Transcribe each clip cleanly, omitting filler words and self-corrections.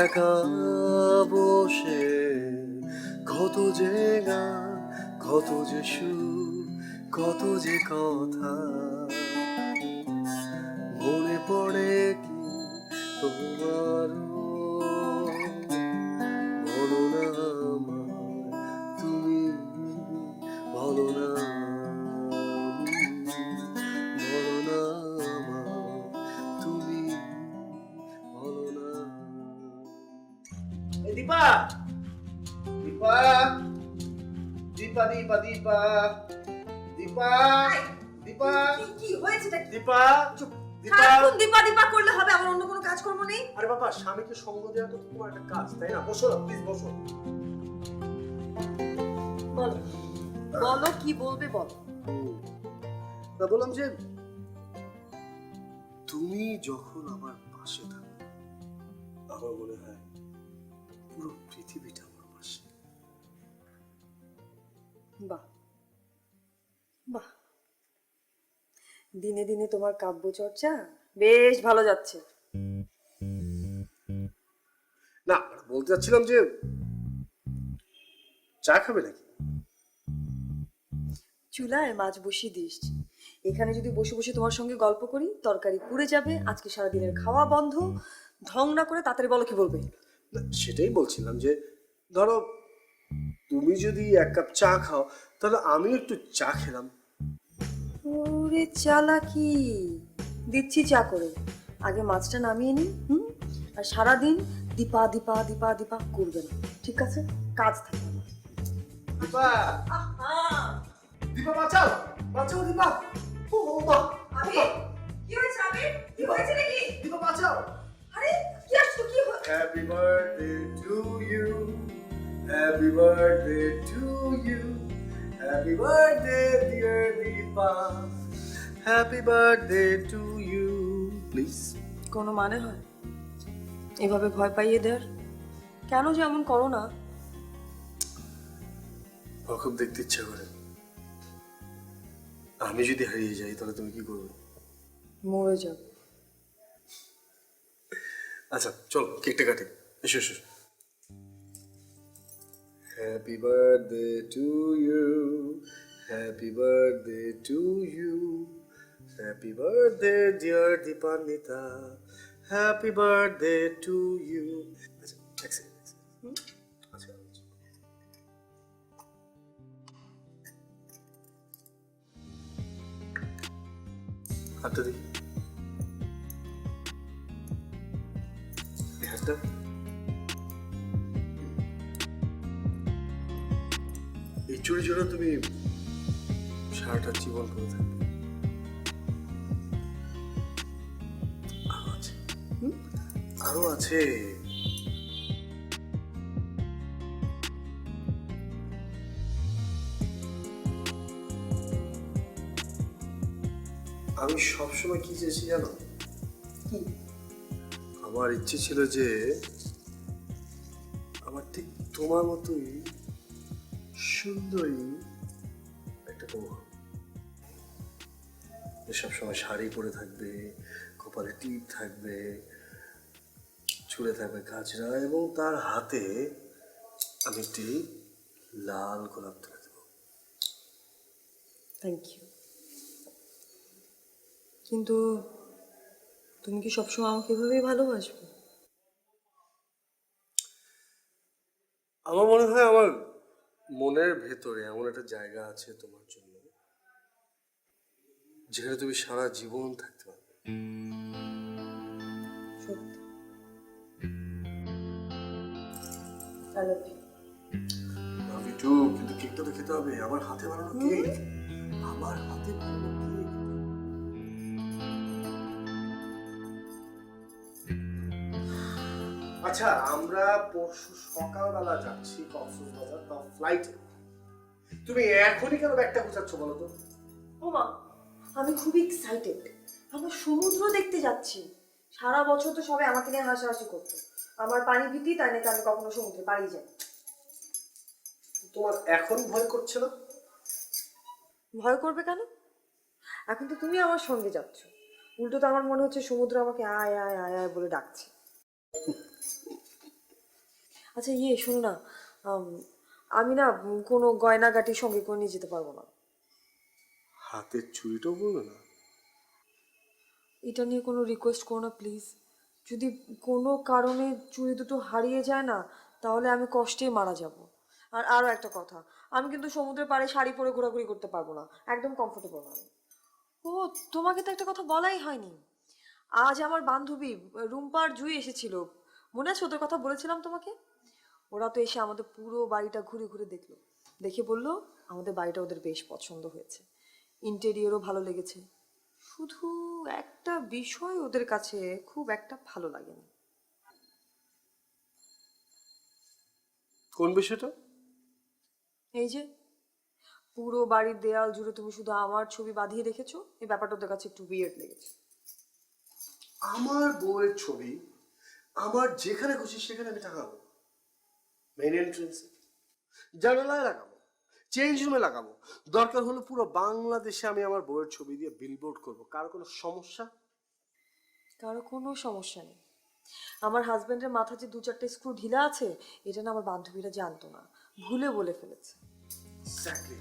একা বসে কত যে গান, কত যে সুর, কত যে কথা মনে পড়ে কি তোমারও? বলো না আমায় তুমি, বলো না বলো না আমায় তুমি, বলো না। এই দীপা, দীপা, দীপা, দীপা, দীপা, দীপা, দীপা, কি হয়েছে? দীপা, দীপা। সারাক্ষণ দীপা দীপা করলে হবে? আমার অন্য কোনো কাজকর্ম নেই? আরে বাবা, স্বামীকে সঙ্গ দেওয়া তো তোমার একটা কাজ, তাই না? বসো না, প্লিজ বসো। বলো বলো, কি বলবে বলো। তা বললাম যে তুমি যখন আমার পাশে থাকো আমার মনে হয় পুরো পৃথিবীটা আমার পাশে। বাহ বাহ, দিনে দিনে তোমার কাব্য চর্চা বেশ ভালো যাচ্ছে। না, বলতে চাচ্ছিলাম যে চা খাবে নাকি? চুলায় মাছ বসিয়ে দিস, এখানে যদি বসে বসে তোমার সঙ্গে গল্প করি তরকারি পুড়ে যাবে, আজকে সারাদিনের খাওয়া বন্ধ। ঢং না করে তাড়াতাড়ি বলো কি বলবে। না, সেটাই বলছিলাম যে ধরো তুমি যদি এক কাপ চা খাও তাহলে আমি একটু চা খেলাম। ওরে চালাকি, দিচ্ছি চা করে, আগে মাছটা নামিয়ে নি। আর সারাদিন দীপা দীপা দীপা দীপা করবে না, ঠিক আছে? কাজ থাকে আমার। দীপা, দীপা বাঁচাও, বাঁচাও দীপা। ও বাবা, আবির, কি হয়েছে আবির? কি হয়েছে নাকি? দীপা বাঁচাও। আরে কি আসছো, কি হয়েছে? Happy birthday to you. Happy birthday to you. Happy birthday dear Deepa. Happy birthday to you. Please. কোনো মানে হয় এভাবে ভয় পাইয়ে দেওয়ার? কেন যে এমন করো না? আমার খুব দেখতে ইচ্ছা করে। আমি যদি হারিয়ে যাই তাহলে তুমি কি করবে? মরে যাব। আচ্ছা চল কেকটা কাটি। এসো এসো। Happy birthday to you. Happy birthday to you. Happy birthday dear Deepanita. Happy birthday to you. আচ্ছা এক সেকেন্ড। আচ্ছা হাতটা দেখি। এই হাতটা। এই চুরি জন্য তুমি সারাটা জীবন করে থাকবে। আরো আছে, আরো আছে। আমি সবসময় কি চেয়েছি জানো? কি? আমার ইচ্ছে ছিল যে আমার ঠিক তোমার মতোই সুন্দরী একটা বউ হবে, যে সবসময় শাড়ি পরে থাকবে, কপালে টিপ থাকবে, চুলে থাকবে গাজরা, এবং তার হাতে আমি একটি লাল গোলাপ তুলে দেবো। থ্যাংক ইউ, কিন্তু তুমি কি সবসময় আমাকে এভাবেই ভালোবাসবে? আমার মনে হয় আমার মনের ভেতরে এমন একটা জায়গা আছে তোমার জন্য, যেখানে তুমি সারা জীবন থাকতে পারবে। সত্যি? I love you. Love you too. কিন্তু কেকটা তো খেতে হবে, আমার হাতে বানানো কেক, আমার হাতে বানানো কেক। আচ্ছা, আমরা পরশু সকালবেলা যাচ্ছি কক্সবাজার, তাও ফ্লাইটে। তুমি এখনই কেন ব্যাগটা গুছাচ্ছ বলো তো? ওমা, আমি খুবই এক্সাইটেড, আমরা সমুদ্র দেখতে যাচ্ছি। সারা বছর তো সবাই আমাকে নিয়ে হাসাহাসি করতো, আমার পানি ভীতি, তাই নাকি আমি কখনো সমুদ্রে পাড়ি যাই। তোমার এখন ভয় করছে না? ভয় করবে কেন? এখন তো তুমি আমার সঙ্গে যাচ্ছ, উল্টো তো আমার মনে হচ্ছে সমুদ্র আমাকে আয় আয় আয় আয় বলে ডাকছে। আচ্ছা শোনো না, আমি না কোনো গয়নাগাটি সঙ্গে করে নিয়ে যেতে পারবো না। হাতের চুড়িটাও বলবে না? এটা নিয়ে কোনো রিকোয়েস্ট করো না প্লিজ। যদি কোনো কারণে চুড়ি দুটো হারিয়ে যায় না, তাহলে আমি কষ্টেই মারা যাব। আর আরও একটা কথা, আমি কিন্তু সমুদ্রের পাড়ে শাড়ি পরে ঘোরাঘুরি করতে পারবো না, একদম কমফোর্টেবল না আমি। ও, তোমাকে তো একটা কথা বলাই হয়নি। আজ আমার বান্ধবী রুম্পা আর জুই এসেছিল, মনে আছে ওদের কথা বলেছিলাম তোমাকে? ওরা তো এসে আমাদের পুরো বাড়িটা ঘুরে ঘুরে দেখলো, দেখে বললো আমাদের বাড়িটা ওদের বেশ পছন্দ হয়েছে, ইন্টেরিয়রও ভালো লেগেছে। শুধু একটা বিষয় ওদের কাছে খুব একটা ভালো লাগেনি। কোন বিষয়টা? এই যে পুরো বাড়ির দেয়াল জুড়ে তুমি শুধু আমার ছবি বাঁধিয়ে রেখেছো, এই ব্যাপারটা ওদের কাছে একটু উইয়ার্ড লেগেছে। আমার বউয়ের ছবি আমার যেখানে খুশি সেখানে আমি টাঙাবো? মেন এন্ট্রেন্সে, জানালায় লাগাবো, চেঞ্জ রুমে লাগাবো, দরকার হলে পুরো বাংলাদেশে আমি আমার বউয়ের ছবি দিয়ে বিলবোর্ড করবো। কার কোনো সমস্যা? কারো কোনো সমস্যা নেই। আমার হাজবেন্ডের মাথা যে 2-4টে স্ক্রু ঢিলা আছে, এটা না আমার বান্ধবীরা জানতো না, ভুলে বলে ফেলেছে। এক্স্যাক্টলি।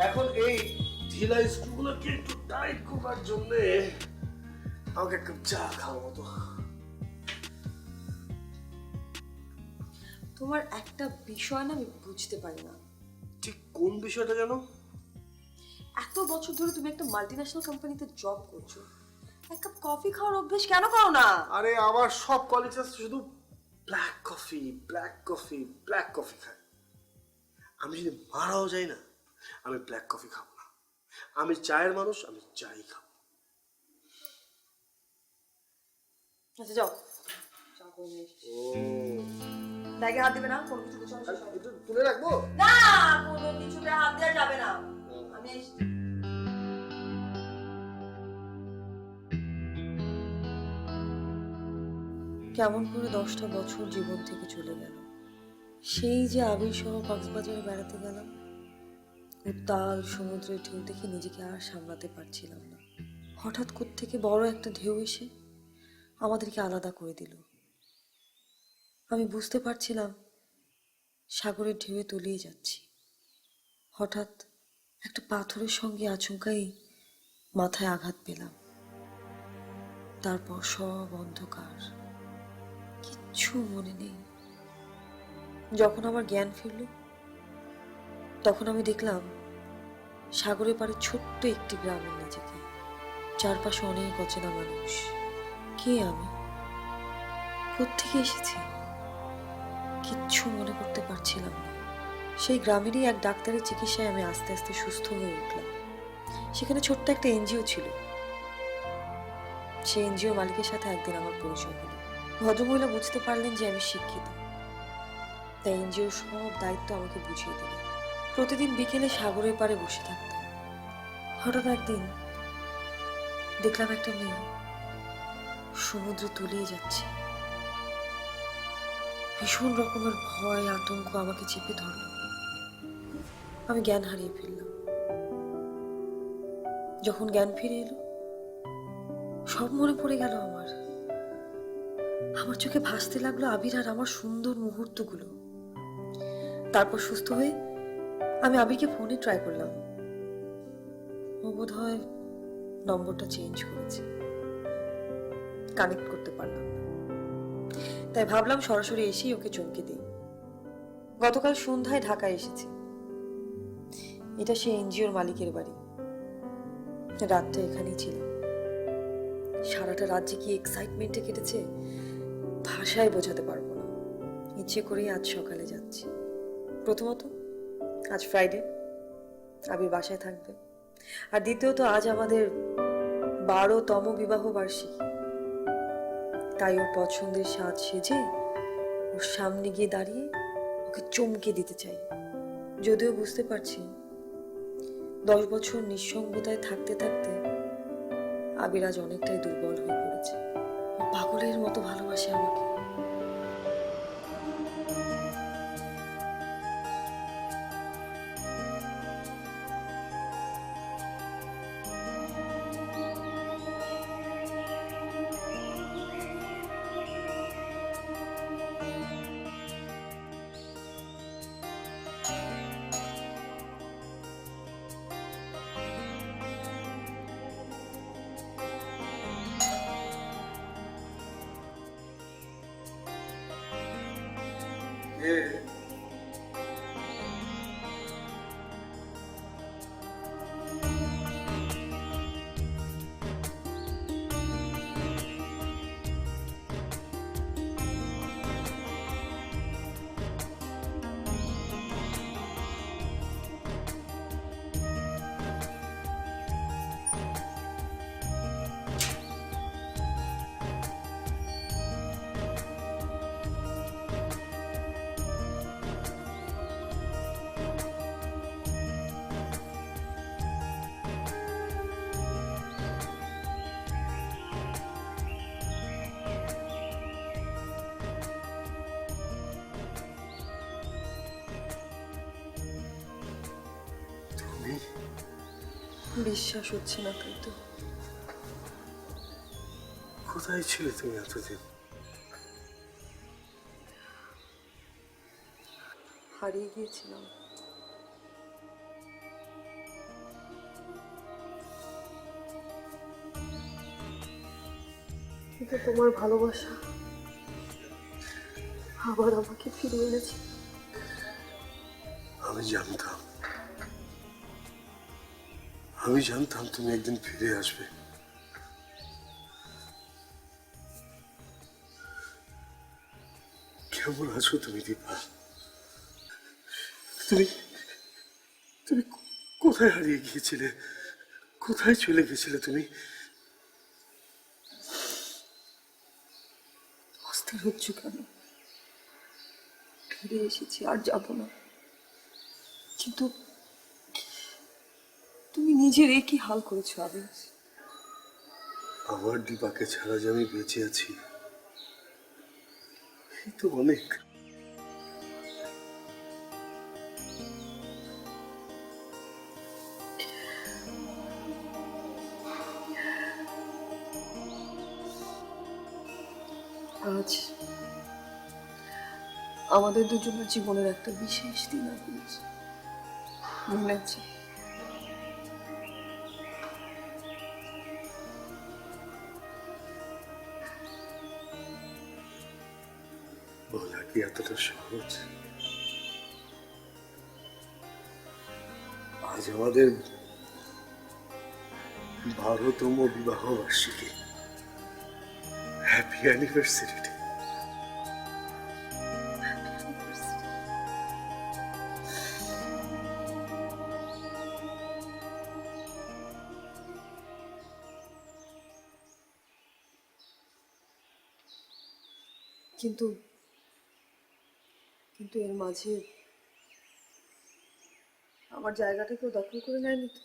এখন এই ঢিলা স্ক্রুগুলোকে একটু টাইট করবার জন্য আমাকে এক কাপ চা খাওয়া হতো। তোমার একটা বিষয় না আমি বুঝতে পারি না। ঠিক কোন বিষয়টা জানো? এত বছর ধরে তুমি একটা মাল্টিন্যাশনাল কোম্পানিতে জব করছো, এক কাপ কফি খাওয়ার অভ্যেস কেন করো না? আরে আমার সব কলিগরা শুধু black coffee black coffee black coffee খায়। আমি যদি মারাও যাই না, আমি ব্ল্যাক কফি খাবো না। আমি চায়ের মানুষ, আমি চাই খাবো। আচ্ছা যাও, চা করে নিয়ে এসেছি। ব্যাগে হাত দিবে না, কোনো কিছু গুছানো শেষ হবে। একটু তুলে রাখবো না, কোনো কিছুতে হাত দেওয়া যাবে না, আমি এসেছি। কেমন করে 10টা বছর জীবন থেকে চলে গেল। সেই যে আবির সহ কক্সবাজারে বেড়াতে গেলাম, উত্তাল সমুদ্রের ঢেউ দেখে নিজেকে আর সামলাতে পারছিলাম না। হঠাৎ কোত্থেকে বড় একটা ঢেউ এসে আমাদেরকে আলাদা করে দিল। আমি বুঝতে পারছিলাম সাগরের ঢেউয়ে তলিয়ে যাচ্ছি। হঠাৎ একটা পাথরের সঙ্গে আচমকাই মাথায় আঘাত পেলাম। তারপর সব অন্ধকার, কিচ্ছু মনে নেই। যখন আমার জ্ঞান ফিরল, তখন আমি দেখলাম সাগরের পাড়ে ছোট্ট একটি গ্রামের নিজেকে, চারপাশে অনেক অচেনা মানুষ। কে আমি, কোত্থেকে এসেছি, কিচ্ছু মনে করতে পারছিলাম না। সেই গ্রামেরই এক ডাক্তারের চিকিৎসায় আমি আস্তে আস্তে সুস্থ হয়ে উঠলাম। সেখানে ছোট্ট একটা এনজিও ছিল। সেই এনজিও মালিকের সাথে একদিন আমার পরিচয় হলো। ভদ্রমহিলা বুঝতে পারলেন যে আমি শিক্ষিত, তাই এনজিওর সব দায়িত্ব আমাকে বুঝিয়ে দিলেন। প্রতিদিন বিকেলে সাগরের পাড়ে বসে থাকতাম। হঠাৎ একদিন দেখলাম একটা মেয়ে সমুদ্রে তলিয়ে যাচ্ছে। ভীষণ রকমের ভয় আতঙ্ক আমাকে চেপে ধরল। আমি জ্ঞান হারিয়ে ফেললাম। যখন জ্ঞান ফিরে এলো, সব মনে পড়ে গেল আমার। আমার চোখে ভাসতে লাগলো আবির আর আমার সুন্দর মুহূর্তগুলো। তারপর সুস্থ হয়ে আমি আবিরকে ফোনে ট্রাই করলাম। ও বোধ হয় নম্বরটা চেঞ্জ করেছে, কানেক্ট করতে পারলাম না। তাই ভাবলাম সরাসরি এসেই ওকে চমকে দিই। গতকাল সন্ধ্যায় ঢাকায় এসেছি। এটা সেই এনজিওর মালিকের বাড়ি। রাতটা এখানেই ছিলাম। সারাটা রাত যে কি এক্সাইটমেন্টে কেটেছে ভাষায় বোঝাতে পারবো না। ইচ্ছে করেই আজ সকালে যাচ্ছি। প্রথমত আজ ফ্রাইডে, আবির বাসায় থাকবে। আর দ্বিতীয়ত আজ আমাদের 12তম বিবাহ বার্ষিকী। তাই ওর পছন্দের সাজ সেজে ওর সামনে গিয়ে দাঁড়িয়ে ওকে চমকে দিতে চাই। যদিও বুঝতে পারছি 10 বছর নিঃসঙ্গতায় থাকতে থাকতে আবির আজ অনেকটাই দুর্বল হয়ে পড়েছে। ও পাগলের মতো ভালোবাসে আমাকে। বিশ্বাস হচ্ছে না, তাই তো? কোথায় ছিলে তুমি এতদিন? হারিয়ে গিয়েছিলাম। কিন্তু তোমার ভালোবাসা আবার আমাকে ফিরিয়ে এনেছে। আমি জানতাম, আমি জানতাম তুমি একদিন ফিরে আসবে। কেমন আছো তুমি দীপা? তুমি তুমি কোথায় হারিয়ে গিয়েছিলে? কোথায় চলে গেছিলে তুমি? অস্থির হচ্ছ কেন? ফিরে এসেছি, আর যাব না। কিন্তু তুমি নিজের কি হাল করেছো আবির? আমার দীপাকে ছাড়া যে আমি বেঁচে আছি এই তো অনেক। আজ আমাদের দুজনের জীবনের একটা বিশেষ দিন আবির, মনে আছে? বলা কি এতটা সহজ? আজ আমাদের 12তম বিবাহ বার্ষিকী। Happy anniversary day. কিন্তু কিন্তু এর মাঝে আমার জায়গাটা কেউ দখল করে নেয়নি তো?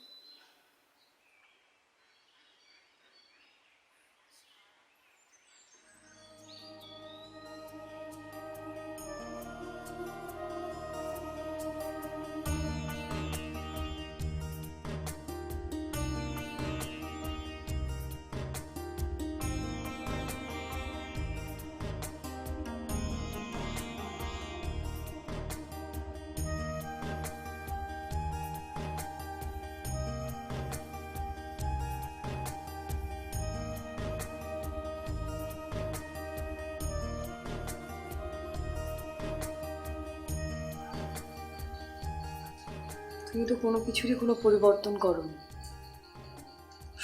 তুমি তো কোনো কিছুরই কোনো পরিবর্তন করোনি,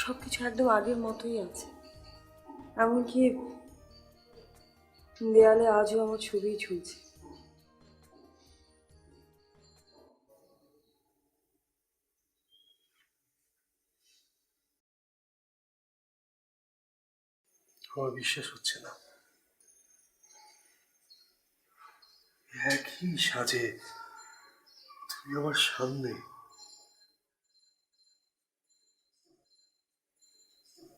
সবকিছু একদম আগের মতোই আছে। এমনকি দেয়ালে আজও আমার ছবি ঝুলছে। আমার বিশ্বাস হচ্ছে না, একই সাজে তুমি আমার সামনে।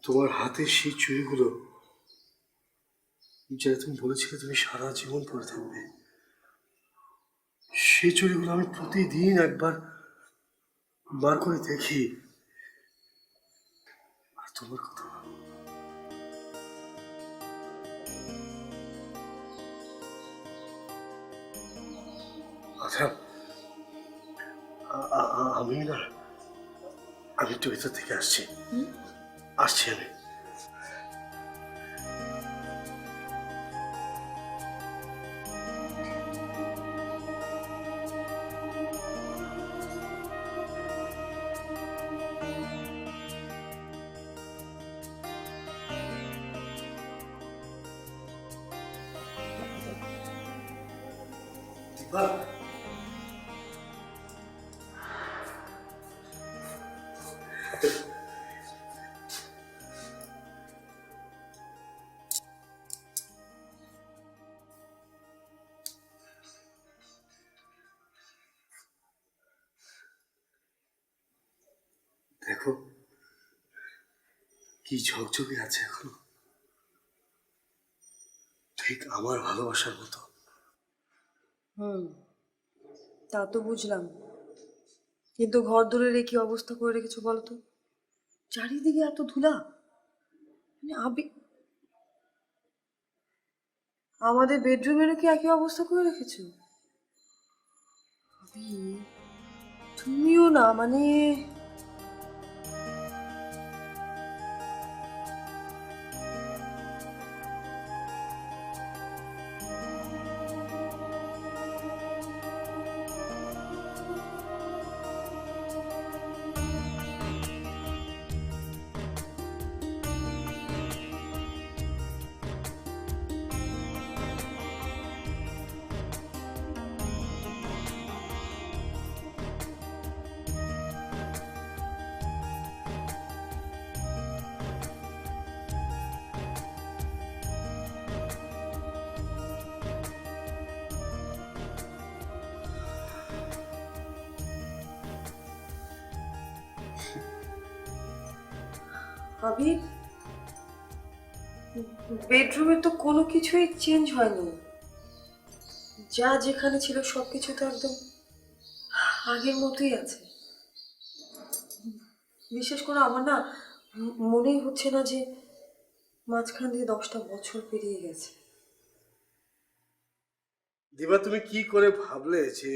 তোমার হাতের সেই চুড়িগুলো, যেটা তুমি বলেছিলে তুমি সারা জীবন পরে থাকবে, সেই চুড়িগুলো আমি প্রতিদিন একবার বার করে দেখি। আর তোমার কথা, আচ্ছা, আমি না, আমি একটু ভেতর থেকে আসছি। আসছি আমি। দীপা, দেখো কি ঝকঝকে আছে এখনো, ঠিক আমার ভালোবাসার মতো। হুম, তা তো বুঝলাম, কিন্তু ঘর দূরের কি অবস্থা করে রেখেছো বলো তো? চারিদিকে এত ধুলা, মানে আমাদের বেডরুমেরও কি একই অবস্থা করে রেখেছো? আবি, তুমিও না, মানে আবি, বেডরুমে তো কোনো কিছুই চেঞ্জ হয়নি, যা যেখানে ছিল সবকিছু তো একদম আগের মতোই আছে। বিশেষ করে আমার না মনেই হচ্ছে না যে মাঝখান দিয়ে 10টা বছর পেরিয়ে গেছে। দিবা, তুমি কি করে ভাবলে যে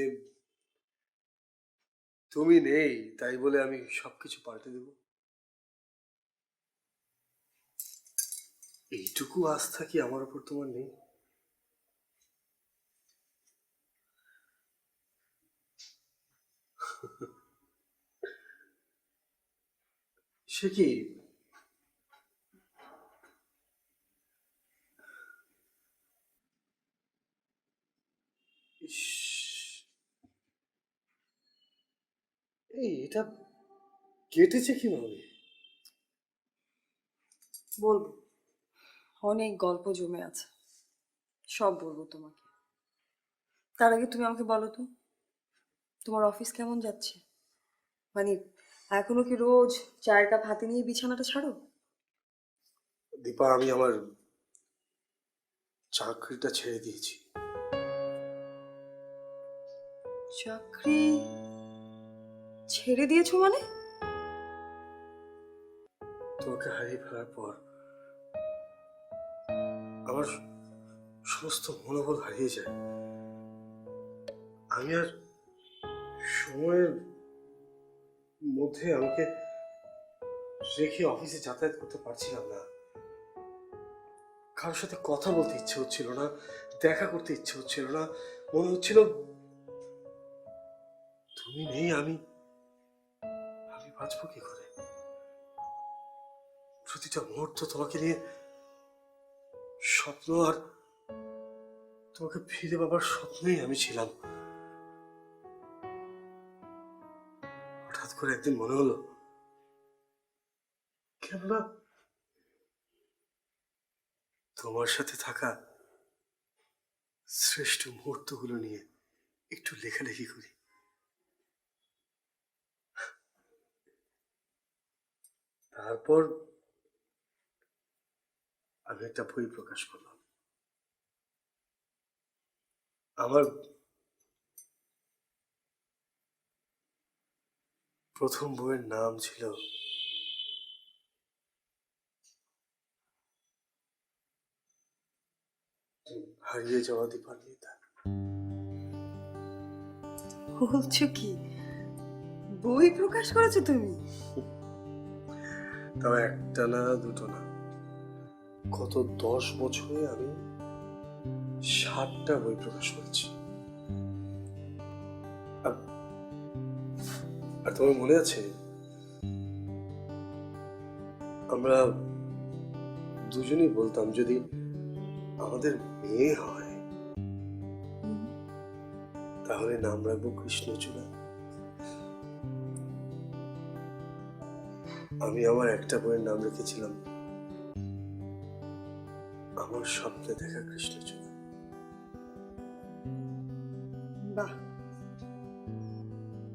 তুমি নেই তাই বলে আমি সবকিছু পাল্টে দেব? এইটুকু আস্থা কি আমার উপর তোমার নেই? সে কি? ইস, এটা কেটেছে কিভাবে? বলবো, অনেক গল্প জমে আছে, সব বলবো তোমাকে। তার আগে তুমি আমাকে বলো তো, তোমার অফিস কেমন যাচ্ছে? মানে এখনো কি রোজ চায়ের কাপ হাতে নিয়ে বিছানাটা ছাড়ো? দীপা, আমি আমার চাকরিটা ছেড়ে দিয়েছি। চাকরি ছেড়ে দিয়েছো মানে? তোমাকে হারিয়ে ফেলার পর আমার সমস্ত মনোবল হারিয়ে যায়। আমি আর সময়ের মধ্যে আমাকে রেখে অফিসে যাতায়াত করতে পারছিলাম না। কারোর সাথে কথা বলতে ইচ্ছে হচ্ছিল না, দেখা করতে ইচ্ছে হচ্ছিল না। মনে হচ্ছিল তুমি নেই, আমি আমি বাঁচবো কি করে? প্রতিটা মুহূর্ত তোমাকে নিয়ে স্বপ্ন, আর তোমাকে ফিরে পাবার স্বপ্নেই আমি ছিলাম। হঠাৎ করে একদিন মনে হলো কেননা তোমার সাথে থাকা শ্রেষ্ঠ মুহূর্তগুলো নিয়ে একটু লেখালেখি করি। তারপর আমি একটা বই প্রকাশ করলাম। আমার প্রথম বইয়ের নাম ছিল হারিয়ে যাওয়া দীপান্বিতা। বলছো কি, বই প্রকাশ করেছো তুমি? তাও একটা না, দুটো না, গত 10 বছরে আমি 7টা বই প্রকাশ করেছি। আর- আর তোমার মনে আছে আমরা দুজনেই বলতাম যদি আমাদের মেয়ে হয় তাহলে নাম রাখবো কৃষ্ণচূড়া। আমি আমার একটা বইয়ের নাম রেখেছিলাম আমার স্বপ্নে দেখা কৃষ্ণচূড়া। বাহ,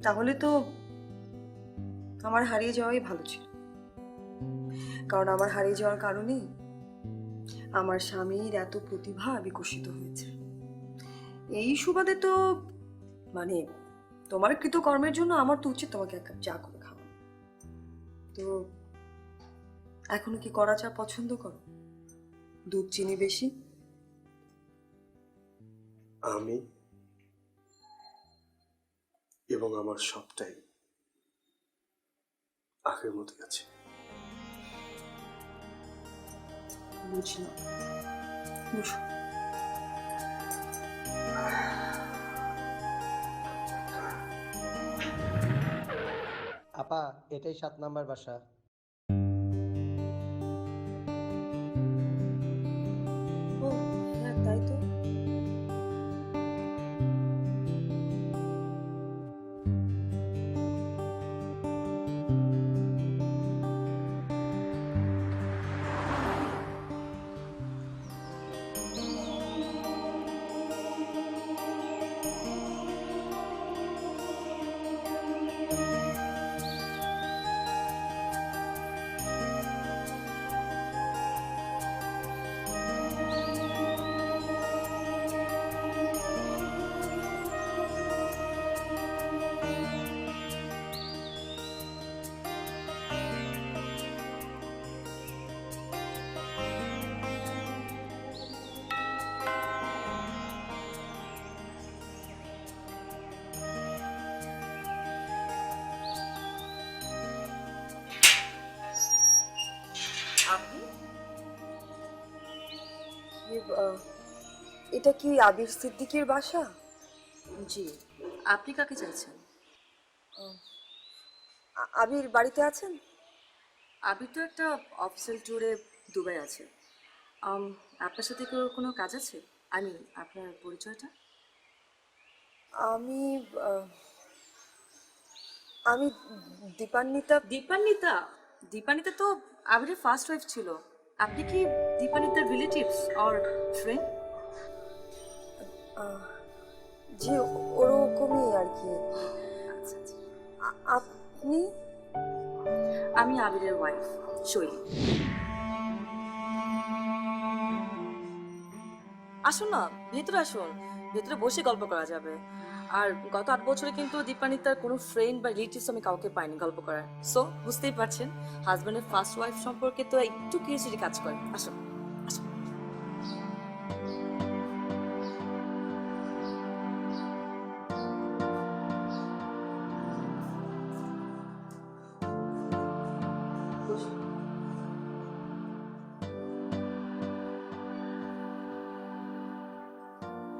তাহলে তো আমার হারিয়ে যাওয়াই ভালো ছিল, কারণ আমার হারিয়ে যাওয়ার কারণে আমার স্বামীর এত প্রতিভা বিকশিত হয়েছে। এই সুবাদে তো মানে তোমার কৃতকর্মের জন্য আমার তো উচিত তোমাকে এক কাপ চা করে খাওয়া। তো এখনো কি কড়া চা পছন্দ করো? দুধ চিনি বেশি? আমি এবং আমার সবটাই আগের মতোই আছে। বুঝলাম। বসো। আপা, এটাই 7 নাম্বার বাসা। ও হ্যাঁ, তাই তো। আপনি এটা কি আবির সিদ্দিকীর বাসা? জি, আপনি কাকে চাইছেন? আবির বাড়িতে আছেন? আবির তো একটা অফিসিয়াল ট্যুরে দুবাই আছে। আপনার সাথে কি ওর কোনো কাজ আছে? আপনার পরিচয়টা? আমি আহ, আমি দীপান্বিতা। দীপান্বিতা? দীপান্বিতা তো আবিরের ফার্স্ট ওয়াইফ ছিল। আপনি কি দীপান্বিতার রিলেটিভস অর ফ্রেন্ড? জি, ওরকমই আর কি। আচ্ছা আচ্ছা। আপনি? আমি আবিরের ওয়াইফ, শৈলী। আসুন না, ভেতরে আসুন। ভেতরে বসে গল্প করা যাবে। আর গত 8 বছরে কিন্তু দীপান্বিতার কোনো ফ্রেন্ড বা রিলেটিভস আমি কাউকে পাইনি গল্প করার। সো বুঝতেই পারছেন, হাজব্যান্ডের ফার্স্ট ওয়াইফ সম্পর্কে তো একটু কিউরিওসিটি কাজ করে। আসুন আসুন। বসুন।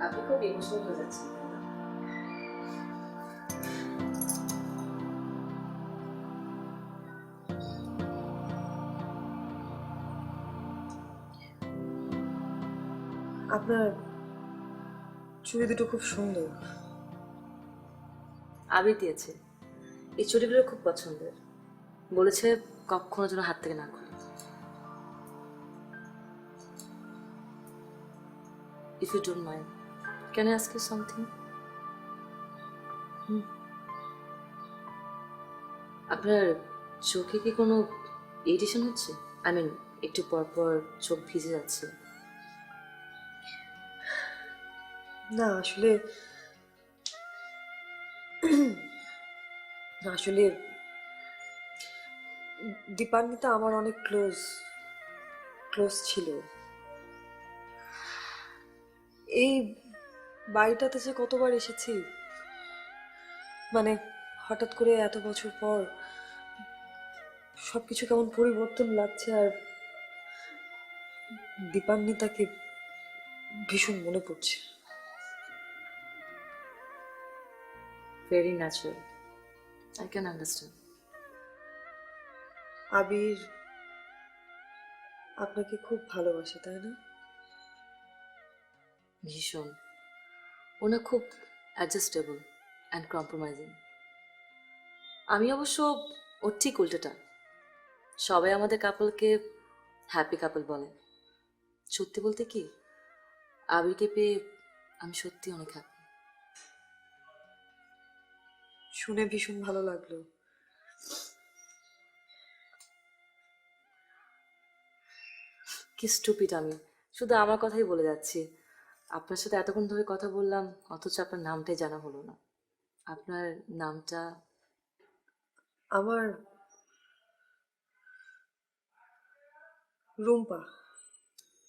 আপনি খুব ইমোশনাল হয়ে যাচ্ছেন। আপনার চুড়ি দুটো খুব সুন্দর। আবির দিয়েছে। এই চুড়িগুলো খুব পছন্দের। বলেছে কখনো যেন হাত থেকে না খুলে। If you don't mind, can I ask you something? আপনার চোখে কি কোনো ইরিটেশন হচ্ছে? একটু পর পর চোখ ভিজে যাচ্ছে। না আসলে আসলে দীপান্বিতা আমার অনেক ক্লোজ ক্লোজ ছিল। এই বাড়িটাতে যে কতবার এসেছি, মানে হঠাৎ করে এত বছর পর সবকিছু কেমন পরিবর্তন লাগছে। আর দীপান্বিতাকে ভীষণ মনে পড়ছে। Very natural, I can understand. Abir আপনাকে খুব ভালোবাসে, তাই না? ভীষণ। ওনা খুব অ্যাডজাস্টেবল অ্যান্ড কম্প্রোমাইজিং। আমি অবশ্য ওর ঠিক উল্টোটা। সবাই আমাদের কাপলকে হ্যাপি কাপল বলে। সত্যি বলতে কি, আবিরকে পেয়ে আমি সত্যি অনেক হ্যাপি। শুনে ভীষণ ভালো লাগলো। কি স্টুপিড আমি, শুধু আমার কথাই বলে যাচ্ছি। আপনার সাথে এতক্ষণ ধরে কথা বললাম, অথচ আপনার নামটাই জানা হলো না। আপনার নামটা? আমার রুম্পা।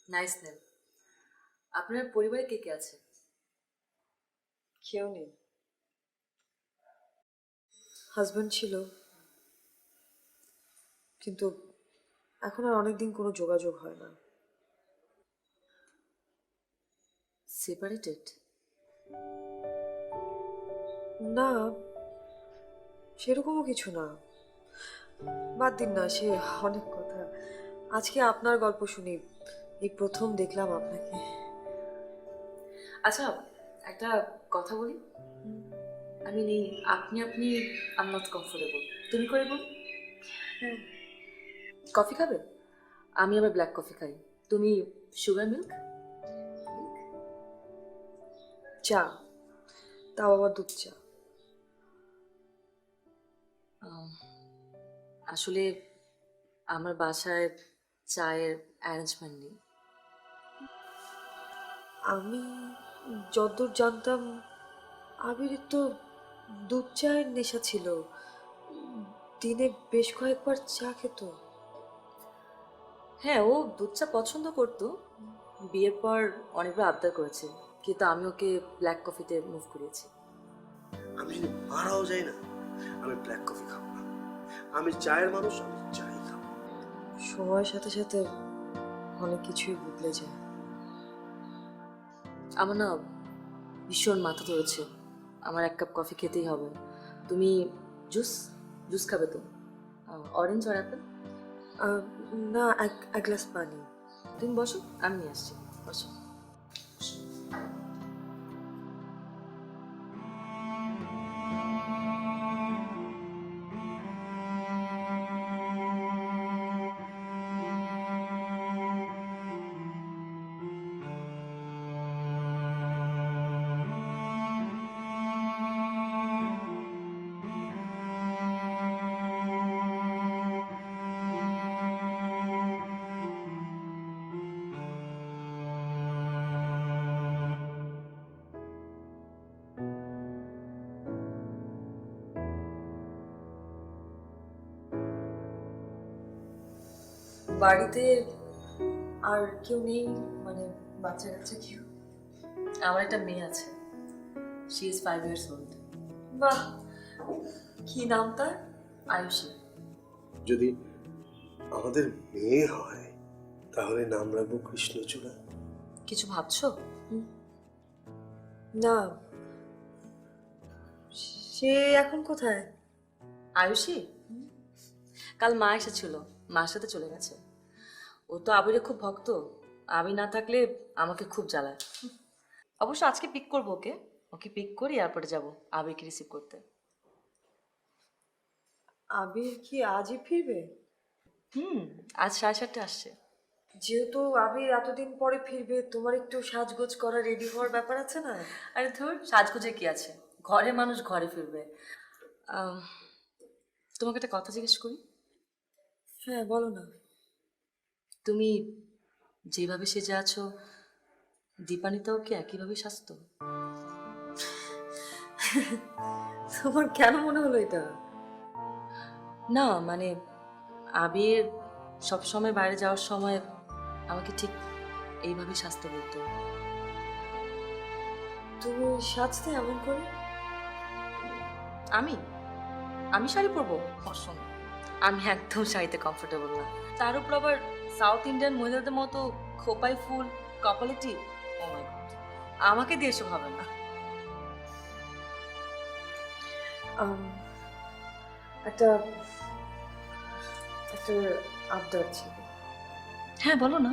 Nice name. আপনার পরিবারে কে কে আছে? কেউ নেই। হাজব্যান্ড ছিল, কিন্তু এখন আর অনেকদিন কোনো যোগাযোগ হয় না। সেপারেটেড? না, সেরকমও কিছু না। বাদ দিন না, সে অনেক কথা। আজকে আপনার গল্প শুনি, এই প্রথম দেখলাম আপনাকে। আচ্ছা, একটা কথা বলি। আমি নেই, আপনি আপনি আই এম নট কমফোর্টেবল। তুমি করে বল। হ্যাঁ। কফি খাবে? আমি আবার ব্ল্যাক কফি খাই। তুমি সুগার মিল্ক? চা, তাও আবার দুধ চা। আসলে আমার বাসায় চায়ের অ্যারেঞ্জমেন্ট নেই। আমি যতদূর জানতাম আবিরের তো দুধ চায়ের নেশা ছিল, দিনে বেশ কয়েকবার চা খেত। হ্যাঁ, ও দুধ চা পছন্দ করতো। বিয়ের পর অনেকবার আবদার করেছে, কিন্তু আমি ওকে ব্ল্যাক কফিতে মুভ করিয়েছি। আমি যদি মারাও যাই না, আমি ব্ল্যাক কফি খাবো না। আমি চায়ের মানুষ, আমি চাই খাবো। সময়ের সাথে সাথে অনেক কিছুই বদলে যায়। আমার না ভীষণ মাথা ধরেছে, আমার এক কাপ কফি খেতেই হবে। তুমি জুস জুস খাবে তো? অরেঞ্জ আর অ্যাপেল? না, এক গ্লাস পানি। তুমি বসো, আমি নিয়ে আসছি। বসো। বাড়িতে আর কেউ নেই, মানে বাচ্চা কাচ্চা কেউ? আমার একটা মেয়ে আছে, শি ইজ 5 years old. বাহ, কি নাম তার? আয়ুষী। যদি আমাদের মেয়ে হয়, তাহলে নাম রাখবো কৃষ্ণচূড়া। কিছু ভাবছো? না, সে এখন কোথায়? আয়ুষী কাল মা এসেছিল, মার সাথে চলে গেছে। ও তো আবিরে খুব ভক্ত, আমি না থাকলে আমাকে খুব জ্বালায়। অবশ্য আজকে পিক করবো ওকে, ওকে পিক করি এয়ারপোর্টে যাবো আবিরকে রিসিভ করতে। আবির কি আজই ফিরবে? আজ 7:30 আসছে। যেহেতু আবির এতদিন পরে ফিরবে, তোমার একটু সাজগোজ করা, রেডি হওয়ার ব্যাপার আছে না? আরে ধর, সাজগোজে কি আছে, ঘরে মানুষ ঘরে ফিরবে। আহ, তোমাকে একটা কথা জিজ্ঞেস করি। হ্যাঁ, বলো না। তুমি যেভাবে সেজে আছো, দীপানিতাও কি একইভাবে সাজতো? তোমার কেন মনে হলো এটা? না মানে, আবির সবসময় বাইরে যাওয়ার সময় আমাকে ঠিক এইভাবে সাজতে বলতো। তুমি সাজতে এমন করে? আমি আমি শাড়ি পরবো? অসম, আমি একদম শাড়িতে কমফোর্টেবল না। তার উপর আবার সাউথ ইন্ডিয়ান মহিলাদের মতো খোপাই ফুল, কপালে টিপ। ও মাই গড, আমাকে দিয়ে এসব হবে না। আম, একটা একটা আবদার ছিল। হ্যাঁ বলো না।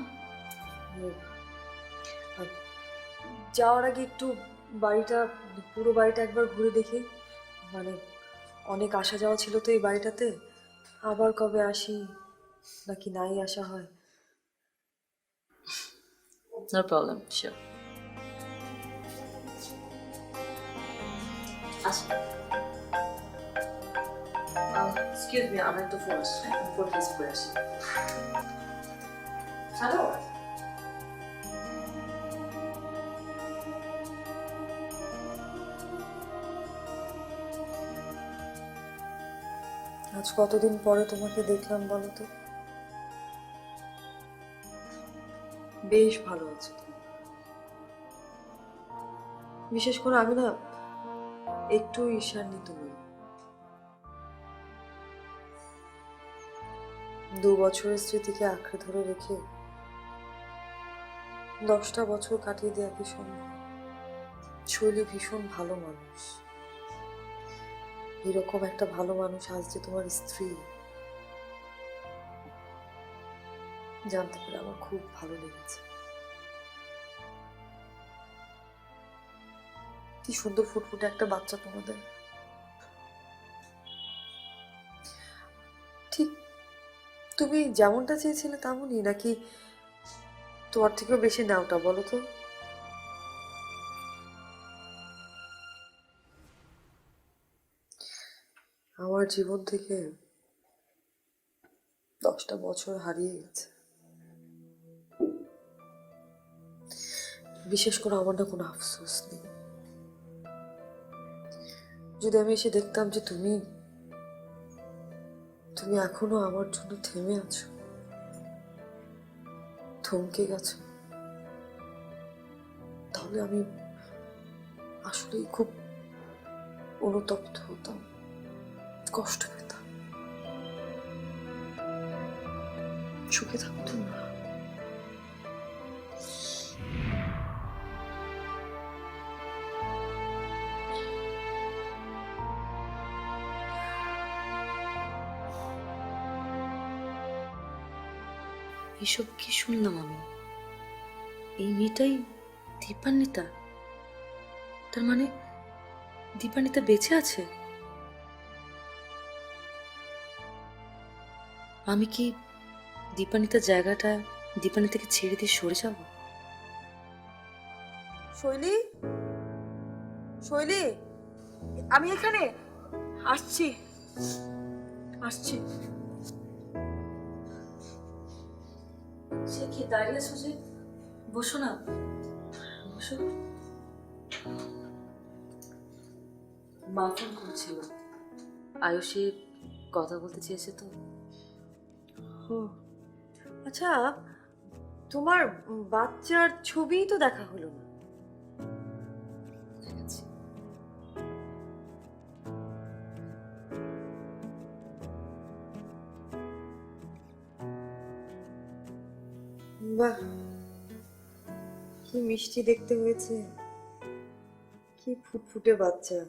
আর যাওয়ার আগে একটু বাড়িটা, পুরো বাড়িটা একবার ঘুরে দেখি। মানে অনেক আসা যাওয়া ছিল তো এই বাড়িটাতে, আবার কবে আসি নাকি নাই আসা হয়। No problem, sure. আচ্ছা, এক্সকিউজ মি, আমার একটু ফোন আসছে, ফোন রিসিভ করে আসি। হ্যালো। আজ কতদিন পরে তোমাকে দেখলাম বলো তো? বেশ ভালো আছো তুমি। বিশেষ করে আমি না একটু ঈর্ষান্বিত নই। 2 বছরের স্মৃতিকে আঁকড়ে ধরে রেখে 10টা বছর কাটিয়ে দেওয়া কি সম্ভব? শৈলী ভীষণ ভালো মানুষ। এরকম একটা ভালো মানুষ আজ যে তোমার স্ত্রী, জানতে পেরে আমার খুব ভালো লেগেছে। কি সুন্দর ফুটফুটে একটা বাচ্চা তোমাদের। ঠিক তুমি যেমনটা চেয়েছিলে তেমনই, নাকি তোমার থেকেও বেশি নাওটা বলো তো? আমার জীবন থেকে 10টা বছর হারিয়ে গেছে। বিশেষ করে আমার না কোনো আফসোস নেই। যদি আমি এসে দেখতাম যে তুমি তুমি এখনো আমার জন্য থেমে আছো, থমকে গেছো, তাহলে আমি আসলেই খুব অনুতপ্ত হতাম, কষ্ট পেতাম। সুখে থাকতো না। এসব কি শুনলাম আমি? এই মেয়েটাই দীপান্বিতা? তার মানে দীপান্বিতা বেঁচে আছে? আমি কি দীপান্বিতার জায়গাটা দীপান্বিতাকে ছেড়ে দিয়ে সরে যাব? শৈলী, শৈলী, আমি এখানে আসছি, আসছি। সে কি দাঁড়িয়ে আছো যে? বসো না, বসো। মা ফোন করছিল, আয়ুষী কথা বলতে চেয়েছে তো। ও আচ্ছা, তোমার বাচ্চার ছবিই তো দেখা হলো না। ঠিক আছে। বাহ, কি মিষ্টি দেখতে হয়েছে, কি ফুটফুটে বাচ্চা।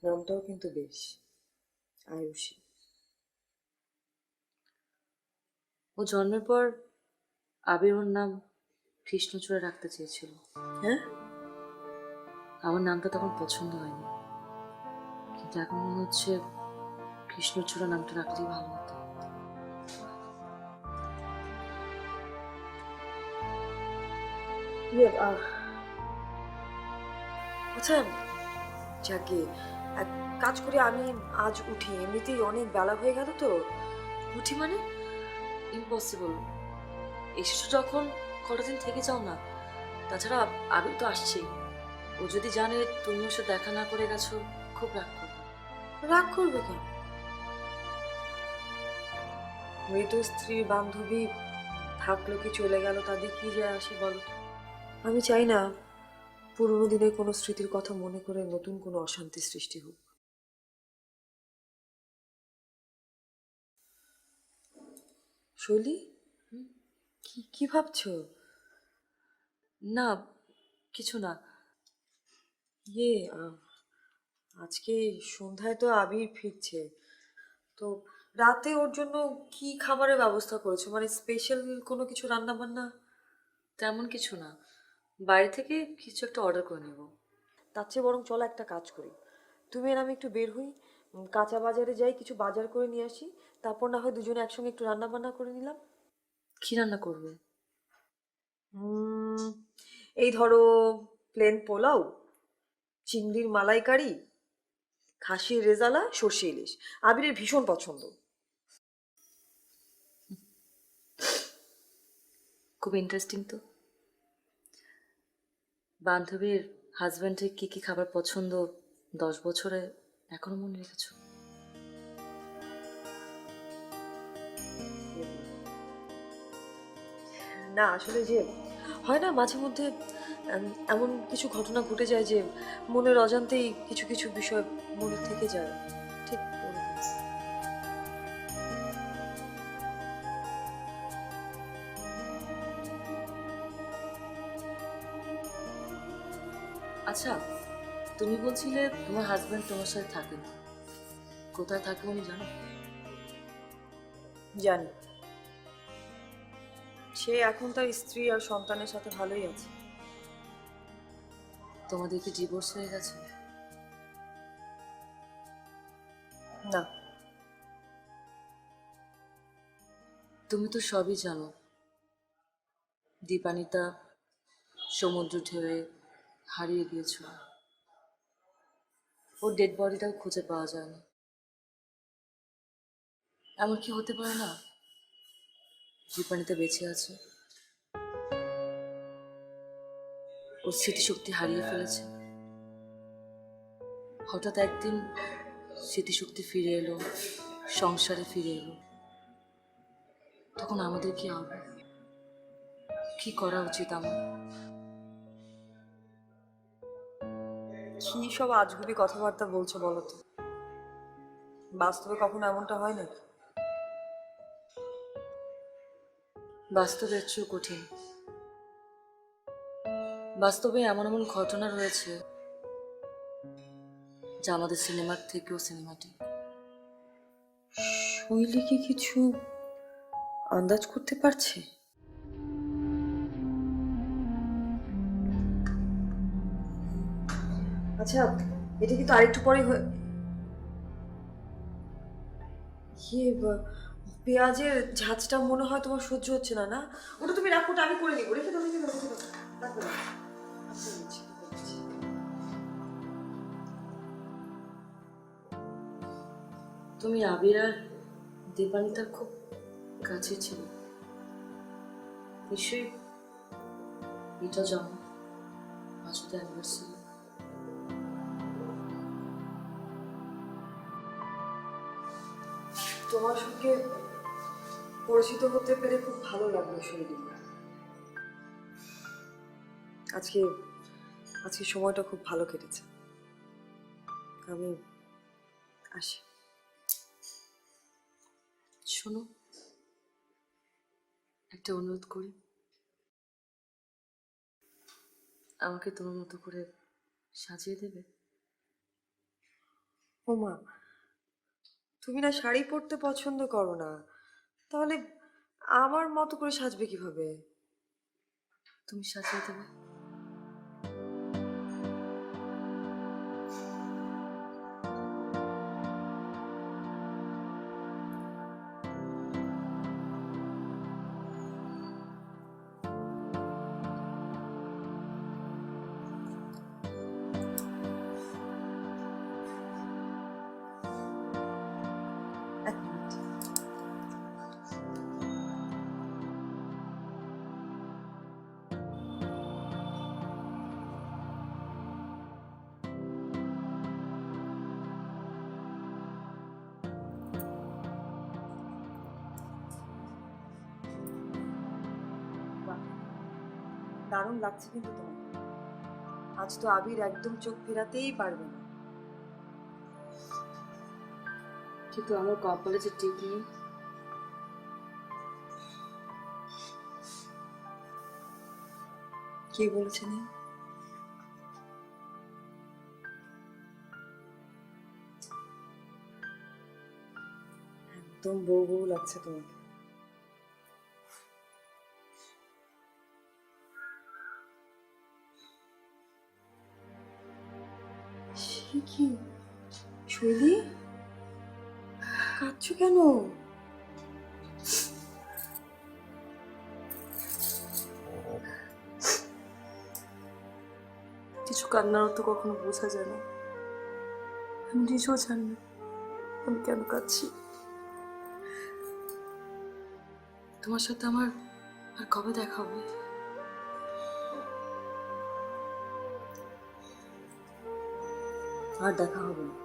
নামটাও কিন্তু বেশ, আয়ুষী। ও জন্মের পর আবির ওর নাম কৃষ্ণচূড়া রাখতে চেয়েছিল। হ্যাঁ, আমার নামটা তখন পছন্দ হয়নি, কিন্তু এখন মনে হচ্ছে কৃষ্ণচূড়া নামটা রাখলেই ভালো হতো। আচ্ছা যাকে এক কাজ করি, আমি আজ উঠি, এমনিতেই অনেক বেলা হয়ে গেল তো। উঠি মানে? ইম্পসিবল। এসেছো যখন কটা দিন থেকে যাও না। তাছাড়া আবির তো আসছেই, ও যদি জানে তুমি ওর সাথে দেখা না করে গেছো খুব রাগ করবে। রাগ করবে কেন? মৃত স্ত্রীর বান্ধবী থাকলো কি চলে গেল, তাদের কি যে আসে বলো তো? আমি চাই না পুরোনো দিনের কোনো স্মৃতির কথা মনে করে নতুন কোনো অশান্তি সৃষ্টি হোক। শৈলী, কি কি ভাবছো? না, কিছু না। ইয়ে আজকে সন্ধ্যায় তো আবির ফিরছে, তো রাতে ওর জন্য কি খাবারের ব্যবস্থা করেছো? মানে স্পেশাল কোনো কিছু রান্না বান্না? তেমন কিছু না, বাইরে থেকে কিছু একটা অর্ডার করে নেব। তার চেয়ে বরং চলো একটা কাজ করি, তুমি আর আমি একটু বের হই, কাঁচা বাজারে যাই, কিছু বাজার করে নিয়ে আসি, তারপর না হয় দুজনে একসঙ্গে একটু রান্না বান্না করে নিলাম। কি রান্না করবে? উম, এই ধরো প্লেন পোলাও, চিংড়ির মালাইকারি, খাসির রেজালা, সর্ষে ইলিশ। আবিরের ভীষণ পছন্দ। খুব ইন্টারেস্টিং তো। বান্ধবীর হাজব্যান্ডের কি কি খাবার পছন্দ 10 বছরে এখনো মনে রেখেছো? না আসলে যে হয় না মাঝে মধ্যে এমন কিছু ঘটনা ঘটে যায় যে মনের অজান্তেই কিছু কিছু বিষয় মনে থেকে যায়, ঠিক ওরকম। আচ্ছা, তুমি বলছিলে তোমার হাজব্যান্ড তোমার সাথে থাকে না, কোথায় থাকে উনি জানো? জানি, সে এখন তার স্ত্রী আর সন্তানের সাথে ভালোই আছে। তোমাদের কি ডিভোর্স হয়ে গেছে? না, তুমি তো সবই জানো, দীপানিতা সমুদ্র ঢেউয়ে হারিয়ে গিয়েছিল, ওর ডেড বডিটাও খুঁজে পাওয়া যায়নি। এমন কি হতে পারে না দীপানিতা বেঁচে আছে, ওর স্মৃতিশক্তি হারিয়ে ফেলেছে, হঠাৎ একদিন স্মৃতিশক্তি ফিরে এলো, সংসারে ফিরে এলো, তখন আমাদের কি হবে? কি করা উচিত আমার? কি সব আজগুবি কথাবার্তা বলছো বলো তো? বাস্তবে কখনো এমনটা হয় নাকি? বাস্তবের চেয়েও কঠিন। বাস্তবে এমন এমন ঘটনা রয়েছে যা আমাদের সিনেমার থেকেও সিনেমাটিক। শৈলী কি কিছু আন্দাজ করতে পারছে? আচ্ছা, এটা কিন্তু আরেকটু পরে পেঁয়াজের ঝাঁজটা মনে হয় তোমার সহ্য হচ্ছে না, না? ওটা তুমি রাখো, ওটা আমি করে নিবো। রেখে দাও, রেখে দাও, রেখে দাও। রাখো না। আচ্ছা, নিচ্ছি, নিচ্ছি। তুমি আবির আর দীপানিতার খুব কাছে ছিল, নিশ্চয়ই এটা জানো, আজকে অ্যানিভার্সারি। তোমার সঙ্গে পরিচিত হতে পেরে খুব ভালো লাগলো শৈলী। আজকে আজকে সময়টা খুব ভালো কেটেছে। আমি আসি। শোনো, একটা অনুরোধ করি, আমাকে তোমার মতো করে সাজিয়ে দেবে? ওমা, তুমি না শাড়ি পরতে পছন্দ করো না, তাহলে আমার মতো করে সাজবে কিভাবে? তুমি সাজিয়ে দেবে? এক মিনিট। বাহ, দারুণ লাগছে কিন্তু তোমার। আজ তো আবির একদম চোখ ফেরাতেই পারবে না। কিন্তু আমার কপালে যে টিপ নেই। কে বলেছে নেই? একদম বউ বউ লাগছে তোমাকে। সে কি শৈলী, কাঁদছো কেন? কিছু কান্নারও তো কখনো বোঝা যায় না, আমি নিজেও জানি না আমি কেন কাঁদছি। তোমার সাথে আমার আর কবে দেখা হবে? আর দেখা হবে না।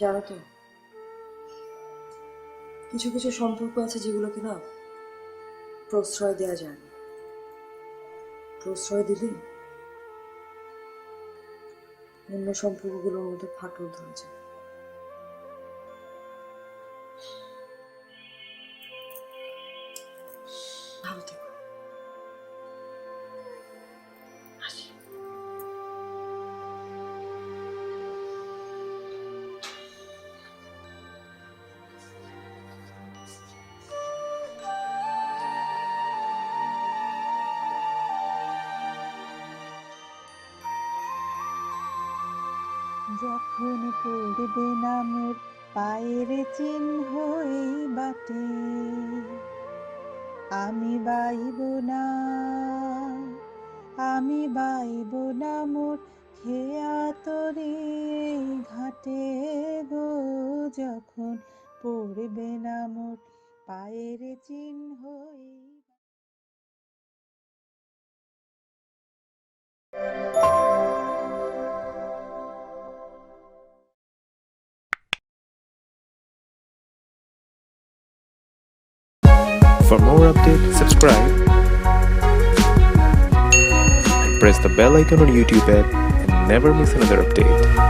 জানো তো, কিছু কিছু সম্পর্ক আছে যেগুলোকে না প্রশ্রয় দেওয়া যায় না। প্রশ্রয় দিলে অন্য সম্পর্কগুলোর মধ্যে ফাটল ধরে যায়। ভালো থেকো। আসি। যখন পড়বে না মোর পায়ের চিহ্ন এই বাটে, আমি বাইব না, আমি বাইব না মোর খেয়া তরি এই ঘাটে গো। যখন পড়বে না মোর পায়ের চিহ্ন এই For more updates, subscribe and press the bell icon on YouTube app and never miss another update.